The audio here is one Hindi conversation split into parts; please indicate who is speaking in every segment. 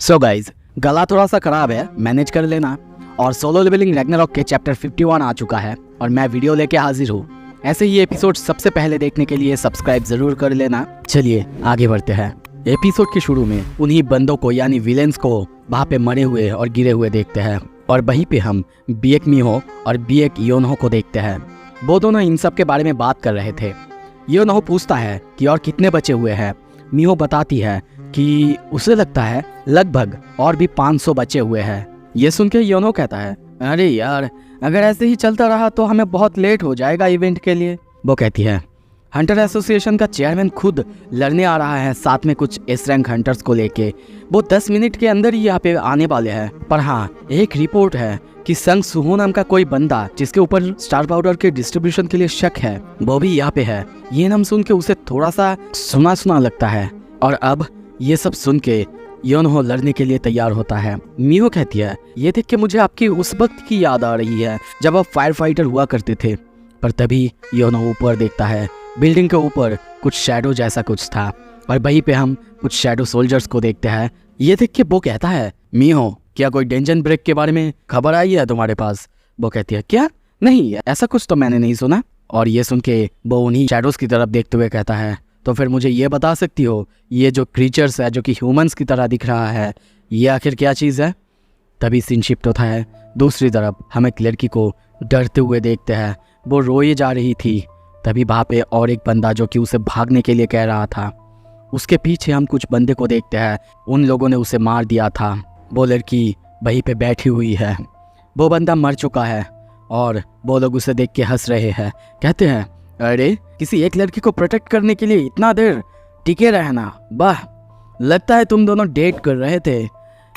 Speaker 1: सो गाइज, गला थोड़ा सा खराब है, मैनेज कर लेना। और सोलो लेवलिंग रैग्नारॉक के चैप्टर 51 आ चुका है और मैं वीडियो लेके हाजिर हूँ। ऐसे ही एपिसोड सबसे पहले देखने के लिए सब्सक्राइब जरूर कर लेना। चलिए आगे बढ़ते हैं। एपिसोड के शुरू में उन्हीं बंदों को यानी विलेंस को वहाँ पे मरे हुए और गिरे हुए देखते हैं और वहीं पे हम बीएक मीहो और बीएक योनहो को देखते हैं। वो दोनों इन सब के बारे में बात कर रहे थे। योनहो पूछता है कि और कितने बचे हुए हैं। मीहो बताती है कि उसे लगता है लगभग और भी 500 बचे हुए हैं। ये सुन के योनहो कहता है, अरे यार, अगर ऐसे ही चलता रहा तो हमें बहुत लेट हो जाएगा इवेंट के लिए। वो कहती है, हंटर एसोसिएशन का चेयरमैन खुद लड़ने आ रहा है, साथ में कुछ एस रैंक हंटर्स को लेके। वो 10 मिनट के अंदर ही यहाँ पे आने वाले हैं। पर हाँ, एक रिपोर्ट है कि संग सुहो नाम का कोई बंदा जिसके ऊपर स्टार पाउडर के डिस्ट्रीब्यूशन के लिए शक है, वो भी यहाँ पे है। ये नाम सुन के उसे थोड़ा सा सुना सुना लगता है और अब ये सब सुन के योनहो लड़ने के लिए तैयार होता है। मीहो कहती है, ये देख के मुझे आपकी उस वक्त की याद आ रही है जब आप फायर फाइटर हुआ करते थे। पर तभी योनहो ऊपर देखता है। बिल्डिंग के ऊपर कुछ शैडो जैसा कुछ था और वहीं पे हम कुछ शैडो सोल्जर्स को देखते हैं। ये देख के वो कहता है, मीहो, क्या कोई डेंजन ब्रेक के बारे में खबर आई है तुम्हारे पास? वो कहती है, क्या? नहीं, ऐसा कुछ तो मैंने नहीं सुना। और ये सुन के वो उन्हीं शैडोज की तरफ देखते हुए कहता है, तो फिर मुझे ये बता सकती हो, ये जो क्रीचर्स है जो कि ह्यूमंस की तरह दिख रहा है, ये आखिर क्या चीज़ है? तभी सीन शिफ्ट होता है। दूसरी तरफ हम एक लड़की को डरते हुए देखते हैं। वो रोए जा रही थी। तभी वहाँ पे और एक बंदा जो कि उसे भागने के लिए कह रहा था, उसके पीछे हम कुछ बंदे को देखते हैं। उन लोगों ने उसे मार दिया था। वो लड़की वहीं पे बैठी हुई है। वो बंदा मर चुका है और वो लोग उसे देख के हंस रहे हैं। कहते हैं, अरे, किसी एक लड़की को प्रोटेक्ट करने के लिए इतना देर टिके रहना, वाह, लगता है तुम दोनों डेट कर रहे थे।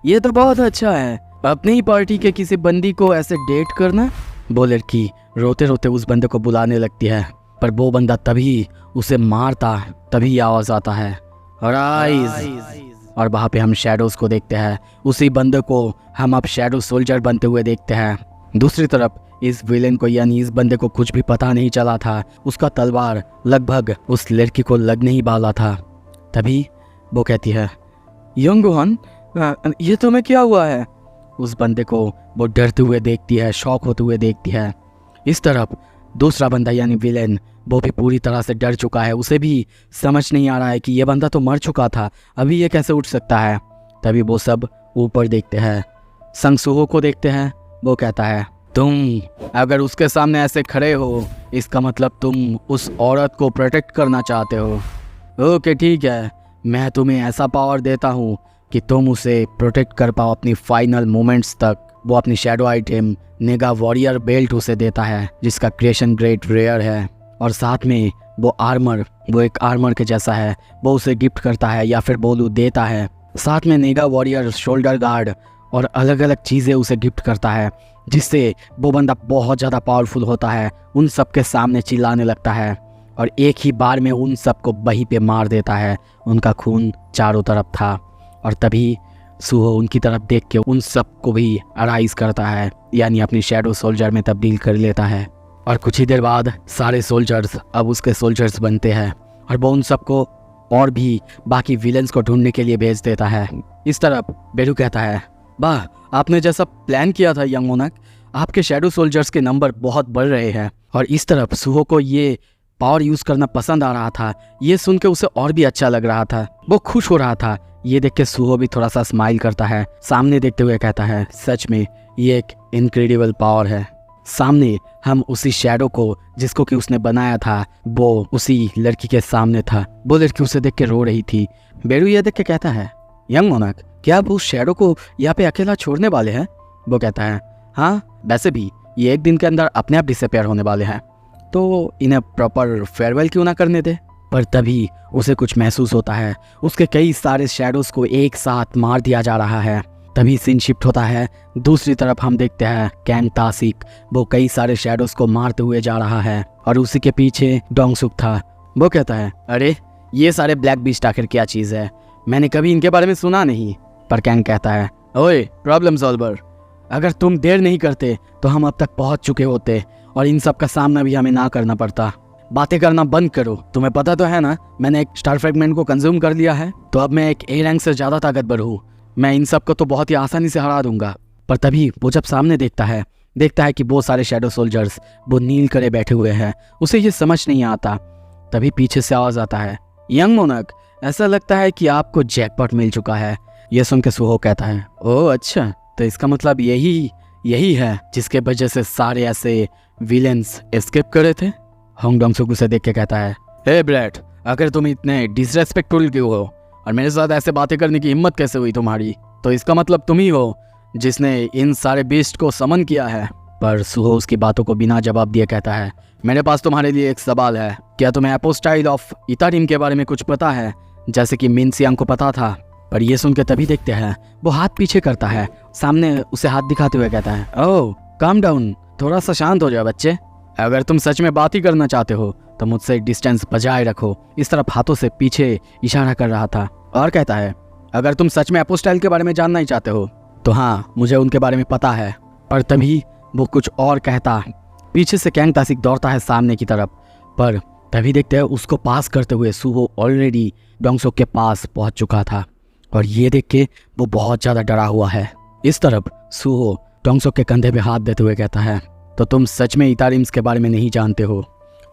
Speaker 1: ये तो बहुत अच्छा है, अपनी ही पार्टी के किसी बंदी को ऐसे डेट करना। वो लड़की रोते रोते उस बंदे को बुलाने लगती है, पर वो बंदा तभी उसे मारता, तभी आवाज आता है, राइज। और वहाँ पे हम शैडोज को देखते हैं। उसी बंदे को हम अब शैडो सोल्जर बनते हुए देखते हैं। दूसरी तरफ इस विलेन को यानी इस बंदे को कुछ भी पता नहीं चला था। उसका तलवार लगभग उस लड़की को लगने ही वाला था। तभी वो कहती है, योंगहन, ये तुम्हें क्या हुआ है? उस बंदे को वो डरते हुए देखती है, शॉक होते हुए देखती है। इस तरफ दूसरा बंदा यानी विलेन, वो भी पूरी तरह से डर चुका है। उसे भी समझ नहीं आ रहा है कि ये बंदा तो मर चुका था, अभी ये कैसे उठ सकता है। तभी वो सब ऊपर देखते हैं, संग सुहो को देखते हैं। वो कहता है, तुम अगर उसके सामने ऐसे खड़े हो, इसका मतलब तुम उस औरत को प्रोटेक्ट करना चाहते हो। ओके, ठीक है, मैं तुम्हें ऐसा पावर देता हूँ कि तुम उसे प्रोटेक्ट कर पाओ अपनी फाइनल मोमेंट्स तक। वो अपनी शैडो आइटम नेगा वॉरियर बेल्ट उसे देता है, जिसका क्रिएशन ग्रेट रेयर है, और साथ में वो आर्मर, वो एक आर्मर के जैसा है, वो उसे गिफ्ट करता है या फिर बोलू देता है। साथ में नेगा वॉरियर शोल्डर गार्ड और अलग अलग चीज़ें उसे गिफ्ट करता है, जिससे वो बंदा बहुत ज़्यादा पावरफुल होता है। उन सब के सामने चिल्लाने लगता है और एक ही बार में उन सबको वहीं पे मार देता है। उनका खून चारों तरफ था और तभी सुहो उनकी तरफ देख के उन सबको भी अराइज करता है, यानी अपनी शैडो सोल्जर में तब्दील कर लेता है। और कुछ ही देर बाद सारे सोल्जर्स अब उसके सोल्जर्स बनते हैं और वो उन सबको और भी बाकी विलेंस को ढूंढने के लिए भेज देता है। इस तरफ बेरू कहता है, वाह, आपने जैसा प्लान किया था यंग मोनाक, आपके शैडो सोल्जर्स के नंबर बहुत बढ़ रहे हैं। और इस तरफ सुहो को ये पावर यूज़ करना पसंद आ रहा था। ये सुन के उसे और भी अच्छा लग रहा था, वो खुश हो रहा था। ये देख के सुहो भी थोड़ा सा स्माइल करता है, सामने देखते हुए कहता है, सच में ये एक इनक्रेडिबल पावर है। सामने हम उसी शैडो को जिसको कि उसने बनाया था, वो उसी लड़की के सामने था। वो लड़की उसे देख के रो रही थी। बेरू ये देख के कहता है, यंग मोनाक, क्या आप उस शैडो को यहाँ पे अकेला छोड़ने वाले हैं? वो कहता है, हाँ, वैसे भी ये एक दिन के अंदर अपने आप डिसअपियर होने वाले हैं, तो इन्हें प्रॉपर फेयरवेल क्यों ना करने दे। पर तभी उसे कुछ महसूस होता है, उसके कई सारे शैडोज को एक साथ मार दिया जा रहा है। तभी सीन शिफ्ट होता है। दूसरी तरफ हम देखते हैं कैंग तासिक, वो कई सारे शैडोज को मारते हुए जा रहा है और उसी के पीछे डोंगसुक था। वो कहता है, अरे, ये सारे ब्लैक बीस्ट आखिर क्या चीज़ है? मैंने कभी इनके बारे में सुना नहीं। पर कैंग कहता है, ओए प्रॉब्लम सॉल्वर, अगर तुम देर नहीं करते तो हम अब तक पहुंच चुके होते और इन सब का सामना भी हमें ना करना पड़ता। बातें करना बंद करो, तुम्हें पता तो है ना, मैंने एक स्टार फ्रेगमेंट को कंज्यूम कर लिया है, तो अब मैं एक ए रैंक से ज़्यादा ताकतवर हूँ। मैं इन सब को तो बहुत ही आसानी से हरा दूंगा। पर तभी वो जब सामने देखता है कि बहुत सारे शैडो सोल्जर्स वो नील करे बैठे हुए हैं। उसे ये समझ नहीं आता। तभी पीछे से आवाज आता है, यंग मोनार्क, ऐसा लगता है कि आपको जैकपॉट मिल चुका है। यह सुन के सुहो कहता है, ओह अच्छा, तो इसका मतलब यही है जिसके वजह से सारे ऐसे विलेंस एस्केप करे थे। होंग डोंगसुक उसे देख के कहता है, हे ब्रैट, अगर तुम इतने डिसरेस्पेक्टफुल क्यों हो और मेरे साथ ऐसे बातें करने की हिम्मत कैसे हुई तुम्हारी, तो इसका मतलब तुम ही हो जिसने इन सारे बीस्ट को समन किया है। पर सुहो उसकी बातों को बिना जवाब दिए कहता है, मेरे पास तुम्हारे लिए एक सवाल है। क्या तुम्हें एपोस्टाइल ऑफ इतारिम के बारे में कुछ पता है, जैसे कि मिन सियांग को पता था? पर ये सुन के तभी देखते हैं वो हाथ पीछे करता है, सामने उसे हाथ दिखाते हुए कहता है, ओह काम डाउन, थोड़ा सा शांत हो जाओ बच्चे। अगर तुम सच में बात ही करना चाहते हो तो मुझसे डिस्टेंस बजाय रखो। इस तरफ हाथों से पीछे इशारा कर रहा था और कहता है, अगर तुम सच में एपोस्टाइल के बारे में जानना ही चाहते हो तो हाँ, मुझे उनके बारे में पता है। पर तभी वो कुछ और कहता। पीछे से कैंग तासिक दौड़ता है सामने की तरफ, पर तभी देखते हैं उसको पास करते हुए सुहो ऑलरेडी डोंगसुक के पास पहुंच चुका था और ये देख के वो बहुत ज़्यादा डरा हुआ है। इस तरफ सुहो डोंगसुक के कंधे पे हाथ देते हुए कहता है, तो तुम सच में इतारिम्स के बारे में नहीं जानते हो?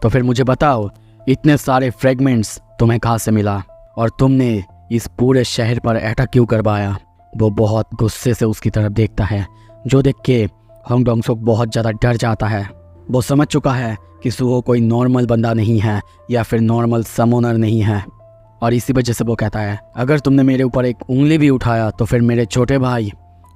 Speaker 1: तो फिर मुझे बताओ, इतने सारे फ्रेगमेंट्स तुम्हें कहाँ से मिला और तुमने इस पूरे शहर पर अटैक क्यों करवाया? वो बहुत गुस्से से उसकी तरफ देखता है, जो देख के होंग डोंगसुक बहुत ज़्यादा डर जाता है। वो समझ चुका है कि सुहो कोई नॉर्मल बंदा नहीं है या फिर नॉर्मल समोनर नहीं है और इसी वजह से वो कहता है, अगर तुमने मेरे ऊपर एक उंगली भी उठाया तो फिर मेरे छोटे भाई।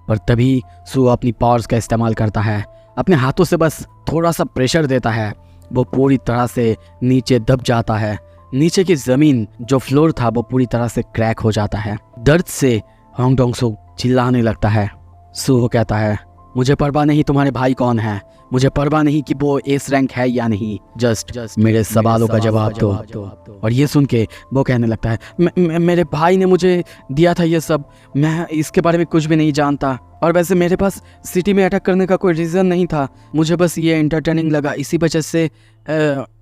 Speaker 1: पर तभी सुहो अपनी पावर्स का इस्तेमाल करता है, अपने हाथों से बस थोड़ा सा प्रेशर देता है, वो पूरी तरह से नीचे दब जाता है। नीचे की ज़मीन जो फ्लोर था वो पूरी तरह से क्रैक हो जाता है। दर्द से होंग डोंगसुक चिल्लाने लगता है। सुहो कहता है, मुझे परवाह नहीं तुम्हारे भाई कौन है, मुझे परवाह नहीं कि वो एस रैंक है या नहीं, जस्ट मेरे सवालों का जवाब दो। और ये सुन के वो कहने लगता है, मेरे भाई ने मुझे दिया था ये सब, मैं इसके बारे में कुछ भी नहीं जानता और वैसे मेरे पास सिटी में अटैक करने का कोई रीज़न नहीं था, मुझे बस ये एंटरटेनिंग लगा इसी वजह से,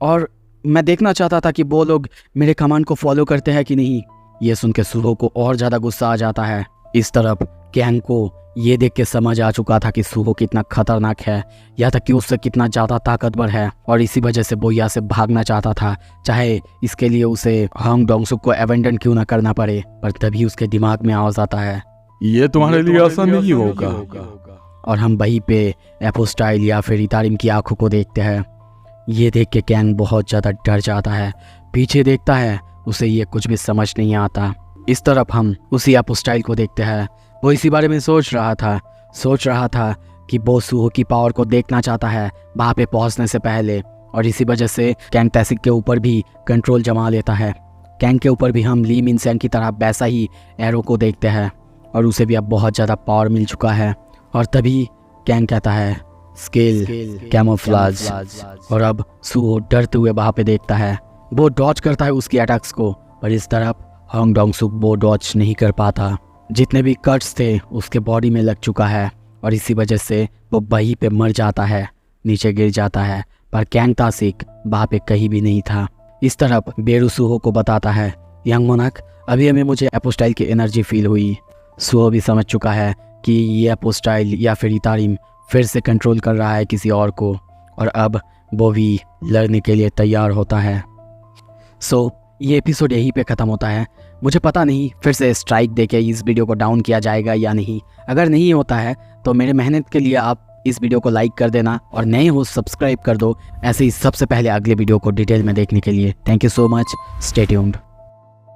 Speaker 1: और मैं देखना चाहता था कि वो लोग मेरे कमांड को फॉलो करते हैं कि नहीं। ये सुन के सुहो को और ज़्यादा गुस्सा आ जाता है। इस तरफ कैंग को ये देख के समझ आ चुका था कि सुहो कितना खतरनाक है, या तक कि उससे कितना ज़्यादा ताकतवर है और इसी वजह से वो यहाँ से भागना चाहता था, चाहे इसके लिए उसे होंग डोंगसुक को एवेंडन क्यों ना करना पड़े। पर तभी उसके दिमाग में आवाज़ आता है,
Speaker 2: ये तुम्हारे लिए आसान नहीं होगा।
Speaker 1: और हम वहीं पे एपोस्टाइल या फिर इतारिम की आंखों को देखते हैं। ये देख के कैंग बहुत ज़्यादा डर जाता है, पीछे देखता है, उसे ये कुछ भी समझ नहीं आता। इस तरफ हम उसी एपोस्टाइल को देखते हैं। वो इसी बारे में सोच रहा था कि वो सुहो की पावर को देखना चाहता है वहाँ पे पहुँचने से पहले, और इसी वजह से कैंग तासिक के ऊपर भी कंट्रोल जमा लेता है। कैंग के ऊपर भी हम ली मिन सियांग की तरह वैसा ही एरो को देखते हैं और उसे भी अब बहुत ज़्यादा पावर मिल चुका है। और तभी कैंग कहता है, स्किल कैमोफ्लेज, और अब सुहो डरते हुए वहाँ पे देखता है। वो डॉज करता है उसकी अटैक्स को, पर इस तरफ होंग डोंगसुक वो डॉज नहीं कर पाता। जितने भी कट्स थे उसके बॉडी में लग चुका है और इसी वजह से वो वहीं पे मर जाता है, नीचे गिर जाता है। पर कैंग तासिक वहाँ पे कहीं भी नहीं था। इस तरफ बेरू सुहो को बताता है, यंग मोनार्क, अभी मुझे एपोस्टाइल की एनर्जी फील हुई। सुहो भी समझ चुका है कि ये एपोस्टाइल या फिर इतारिम फिर से कंट्रोल कर रहा है किसी और को, और अब वो भी लड़ने के लिए तैयार होता है। ये एपिसोड यहीं पे ख़त्म होता है। मुझे पता नहीं फिर से स्ट्राइक देके इस वीडियो को डाउन किया जाएगा या नहीं। अगर नहीं होता है तो मेरे मेहनत के लिए आप इस वीडियो को लाइक कर देना और नए हो सब्सक्राइब कर दो, ऐसे ही सबसे पहले अगले वीडियो को डिटेल में देखने के लिए। Thank you so much, stay tuned.